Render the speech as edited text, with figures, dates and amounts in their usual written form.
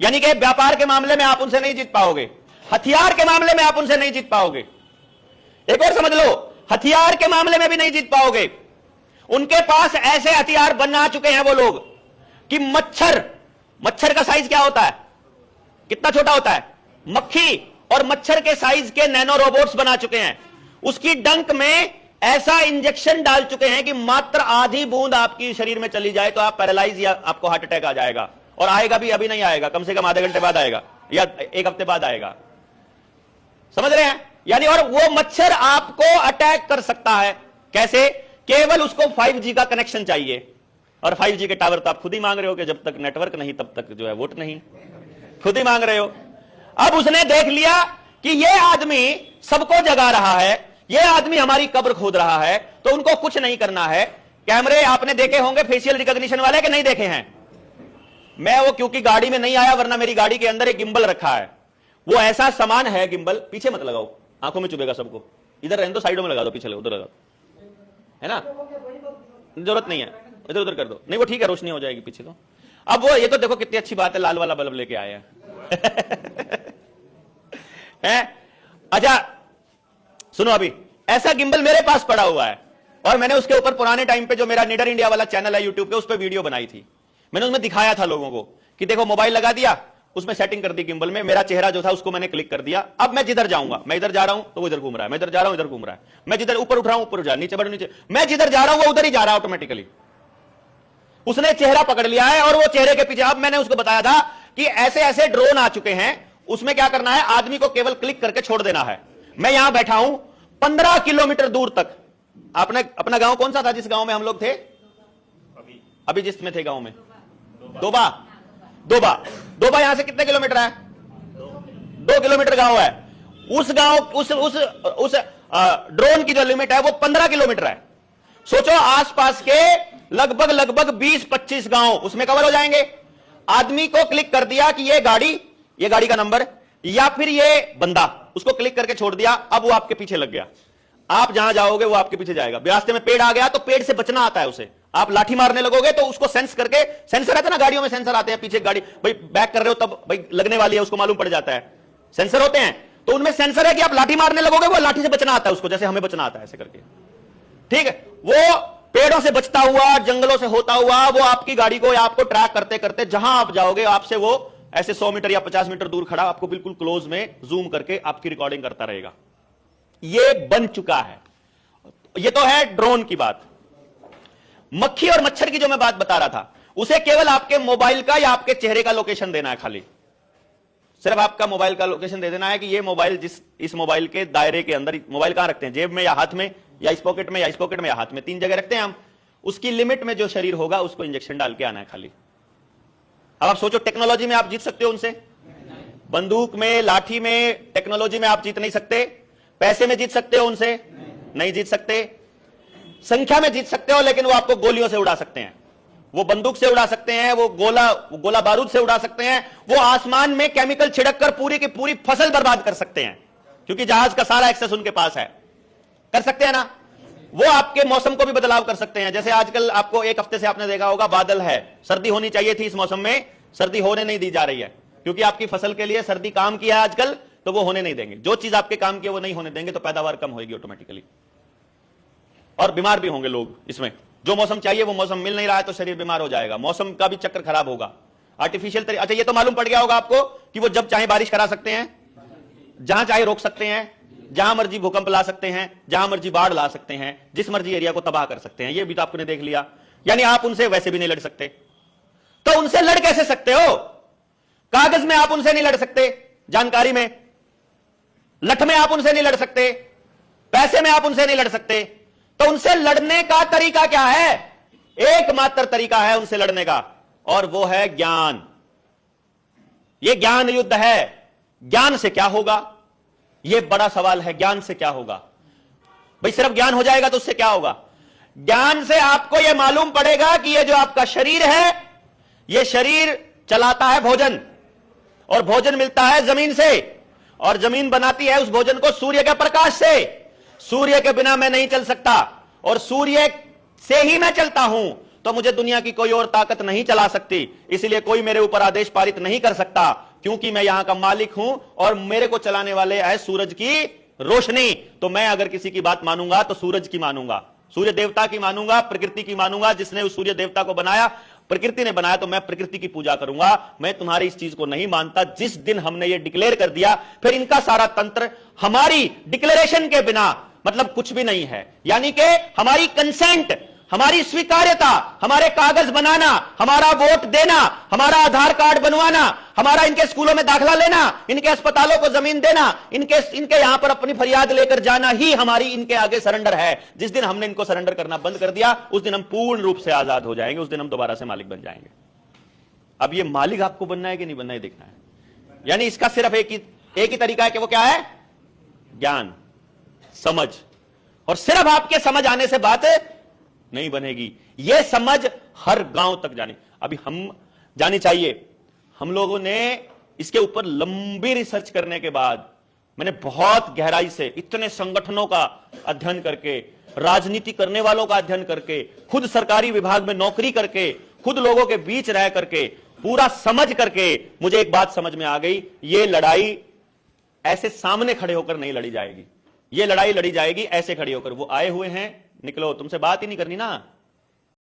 यानी कि व्यापार के मामले में आप उनसे नहीं जीत पाओगे, हथियार के मामले में आप उनसे नहीं जीत पाओगे। एक और समझ लो, हथियार के मामले में भी नहीं जीत पाओगे। उनके पास ऐसे हथियार बना चुके हैं वो लोग कि मच्छर का साइज क्या होता है, कितना छोटा होता है, मक्खी और मच्छर के साइज के नैनो रोबोट्स बना चुके हैं। उसकी डंक में ऐसा इंजेक्शन डाल चुके हैं कि मात्र आधी बूंद आपकी शरीर में चली जाए तो आप पैरालाइज या आपको हार्ट अटैक आ जाएगा, और आएगा भी अभी नहीं आएगा, कम से कम आधे घंटे बाद आएगा या एक हफ्ते बाद आएगा। समझ रहे हैं? यानी और वो मच्छर आपको अटैक कर सकता है कैसे? केवल उसको 5G का कनेक्शन चाहिए, और 5G के टावर तो आप खुद ही मांग रहे हो कि जब तक नेटवर्क नहीं तब तक जो है वोट नहीं, खुद ही मांग रहे हो। अब उसने देख लिया कि ये आदमी सबको जगा रहा है, ये आदमी हमारी कब्र खोद रहा है, तो उनको कुछ नहीं करना है। कैमरे आपने देखे होंगे फेशियल रिकॉग्निशन वाले कि नहीं देखे हैं? मैं वो क्योंकि गाड़ी में नहीं आया, वरना मेरी गाड़ी के अंदर एक गिम्बल रखा है, वो ऐसा सामान है गिम्बल, पीछे मत लगाओ, आंखों में चुभेगा सबको, इधर रहने दो, साइडों में लगा दो, पीछे उधर लगा दो, है ना, जरूरत नहीं है, इधर उधर कर दो, नहीं वो ठीक है, रोशनी हो जाएगी पीछे तो। अब वो ये तो देखो कितनी अच्छी बात है, लाल वाला बल्ब लेके आए हैं। अच्छा सुनो, अभी ऐसा गिम्बल मेरे पास पड़ा हुआ है, और मैंने उसके ऊपर पुराने टाइम पे जो मेरा निडर इंडिया वाला चैनल है यूट्यूब पे, उस पर वीडियो बनाई थी। मैंने उसमें दिखाया था लोगों को कि देखो मोबाइल लगा दिया, उसमें सेटिंग कर दी गिम्बल में, मेरा चेहरा जो था उसको मैंने क्लिक कर दिया। अब मैं जिधर जाऊंगा, मैं इधर जा रहा हूं तो वो इधर घूम रहा है, मैं इधर जा रहा हूं इधर घूम रहा है, मैं जिधर ऊपर उठ रहा हूं ऊपर जा, नीचे बढ़ नीचे, मैं जिधर जा रहा हूं वो उधर ही जा रहा है ऑटोमेटिकली। उसने चेहरा पकड़ लिया है, और वो चेहरे के पीछे, अब मैंने उसको बताया था कि ऐसे ऐसे ड्रोन आ चुके हैं, उसमें क्या करना है, आदमी को केवल क्लिक करके छोड़ देना है। मैं यहां बैठा हूं 15 किलोमीटर दूर तक। आपने अपना गांव कौन सा था जिस गांव में हम लोग थे? अभी जिसमें थे गांव में दोबा यहां से कितने किलोमीटर है? 2 किलोमीटर गांव है। उस गांव उस ड्रोन की जो लिमिट है वो 15 किलोमीटर है। सोचो आसपास के लगभग 20-25 गांव उसमें कवर हो जाएंगे। आदमी को क्लिक कर दिया कि ये गाड़ी का नंबर या फिर ये बंदा, उसको क्लिक करके छोड़ दिया, अब वो आपके पीछे लग गया। आप जहां जाओगे वो आपके पीछे जाएगा। रास्ते में पेड़ आ गया तो पेड़ से बचना आता है उसे, आप लाठी मारने लगोगे तो उसको सेंस करके, सेंसर आता है ना गाड़ियों में, सेंसर आते हैं पीछे, गाड़ी भाई बैक कर रहे हो तब भाई लगने वाली है उसको मालूम पड़ जाता है, सेंसर होते हैं, तो उनमें सेंसर है कि आप लाठी मारने लगोगे, वो लाठी से बचना आता है उसको, जैसे हमें बचना आता है ऐसे करके, ठीक है। वो पेड़ों से बचता हुआ, जंगलों से होता हुआ, वो आपकी गाड़ी को या आपको ट्रैक करते करते जहां आप जाओगे आपसे वो ऐसे 100 मीटर या 50 मीटर दूर खड़ा आपको बिल्कुल क्लोज में जूम करके आपकी रिकॉर्डिंग करता रहेगा। ये बन चुका है। ये तो है ड्रोन की बात। मक्खी और मच्छर की जो मैं बात बता रहा था, उसे केवल आपके मोबाइल का या आपके चेहरे का लोकेशन देना है, खाली सिर्फ आपका मोबाइल का लोकेशन दे देना है कि ये मोबाइल इस मोबाइल के दायरे के अंदर। मोबाइल कहां रखते हैं? जेब में या हाथ में या इस पॉकेट में या इस पॉकेट में या हाथ में, 3 जगह रखते हैं हम। उसकी लिमिट में जो शरीर होगा उसको इंजेक्शन डाल के आना है खाली। अब आप सोचो, टेक्नोलॉजी में आप जीत सकते हो उनसे? बंदूक में, लाठी में, टेक्नोलॉजी में आप जीत नहीं सकते। पैसे में जीत सकते हो उनसे? नहीं जीत सकते। संख्या में जीत सकते हो, लेकिन वो आपको गोलियों से उड़ा सकते हैं, वो बंदूक से उड़ा सकते हैं, वो गोला बारूद से उड़ा सकते हैं, वो आसमान में केमिकल छिड़क कर पूरी की पूरी फसल बर्बाद कर सकते हैं, क्योंकि जहाज का सारा एक्सेस उनके पास है। कर सकते हैं ना? वो आपके मौसम को भी बदलाव कर सकते हैं। जैसे आजकल आपको 1 हफ्ते से आपने देखा होगा, बादल है, सर्दी होनी चाहिए थी इस मौसम में, सर्दी होने नहीं दी जा रही है, क्योंकि आपकी फसल के लिए सर्दी काम किया है आजकल, तो वो होने नहीं देंगे। जो चीज आपके काम की वो नहीं होने देंगे, तो पैदावार कम होगी ऑटोमेटिकली, और बीमार भी होंगे लोग। इसमें जो मौसम चाहिए वो मौसम मिल नहीं रहा है, तो शरीर बीमार हो जाएगा, मौसम का भी चक्र खराब होगा आर्टिफिशियल तरीके। अच्छा, ये तो मालूम पड़ गया होगा आपको कि वो जब चाहे बारिश करा सकते हैं, जहां चाहे रोक सकते हैं, जहां मर्जी भूकंप ला सकते हैं, जहां मर्जी बाढ़ ला सकते हैं, जिस मर्जी एरिया को तबाह कर सकते हैं। ये भी तो आपने देख लिया। यानी आप उनसे वैसे भी नहीं लड़ सकते, तो उनसे लड़ कैसे सकते हो? कागज में आप उनसे नहीं लड़ सकते, जानकारी में, लठ में आप उनसे नहीं लड़ सकते, पैसे में आप उनसे नहीं लड़ सकते, तो उनसे लड़ने का तरीका क्या है? एकमात्र तरीका है उनसे लड़ने का, और वो है ज्ञान। ये ज्ञान युद्ध है। ज्ञान से क्या होगा? ये बड़ा सवाल है। ज्ञान से क्या होगा भाई? सिर्फ ज्ञान हो जाएगा तो उससे क्या होगा? ज्ञान से आपको यह मालूम पड़ेगा कि ये जो आपका शरीर है, यह शरीर चलाता है भोजन, और भोजन मिलता है जमीन से, और जमीन बनाती है उस भोजन को सूर्य के प्रकाश से। सूर्य के बिना मैं नहीं चल सकता, और सूर्य से ही मैं चलता हूं, तो मुझे दुनिया की कोई और ताकत नहीं चला सकती, इसलिए कोई मेरे ऊपर आदेश पारित नहीं कर सकता, क्योंकि मैं यहां का मालिक हूं और मेरे को चलाने वाले है सूरज की रोशनी। तो मैं अगर किसी की बात मानूंगा तो सूरज की मानूंगा, सूर्य देवता की मानूंगा, प्रकृति की मानूंगा। जिसने उस सूर्य देवता को बनाया, प्रकृति ने बनाया, तो मैं प्रकृति की पूजा करूंगा। मैं तुम्हारी इस चीज को नहीं मानता। जिस दिन हमने ये डिक्लेयर कर दिया, फिर इनका सारा तंत्र हमारी डिक्लेरेशन के बिना मतलब कुछ भी नहीं है। यानी कि हमारी कंसेंट, हमारी स्वीकार्यता, हमारे कागज बनाना, हमारा वोट देना, हमारा आधार कार्ड बनवाना, हमारा इनके स्कूलों में दाखला लेना, इनके अस्पतालों को जमीन देना, इनके यहां पर अपनी फरियाद लेकर जाना ही हमारी इनके आगे सरेंडर है। जिस दिन हमने इनको सरेंडर करना बंद कर दिया, उस दिन हम पूर्ण रूप से आजाद हो जाएंगे, उस दिन हम दोबारा से मालिक बन जाएंगे। अब ये मालिक आपको बनना है कि नहीं बनना है देखना है। यानी इसका सिर्फ एक ही तरीका है कि वो क्या है? ज्ञान, समझ। और सिर्फ आपके समझ आने से बात नहीं बनेगी, यह समझ हर गांव तक जानी, अभी हम जानी चाहिए। हम लोगों ने इसके ऊपर लंबी रिसर्च करने के बाद, मैंने बहुत गहराई से इतने संगठनों का अध्ययन करके, राजनीति करने वालों का अध्ययन करके, खुद सरकारी विभाग में नौकरी करके, खुद लोगों के बीच रह करके, पूरा समझ करके मुझे एक बात समझ में आ गई, यह लड़ाई ऐसे सामने खड़े होकर नहीं लड़ी जाएगी। यह लड़ाई लड़ी जाएगी ऐसे खड़े होकर। वो आए हुए हैं, निकलो, तुमसे बात ही नहीं करनी ना।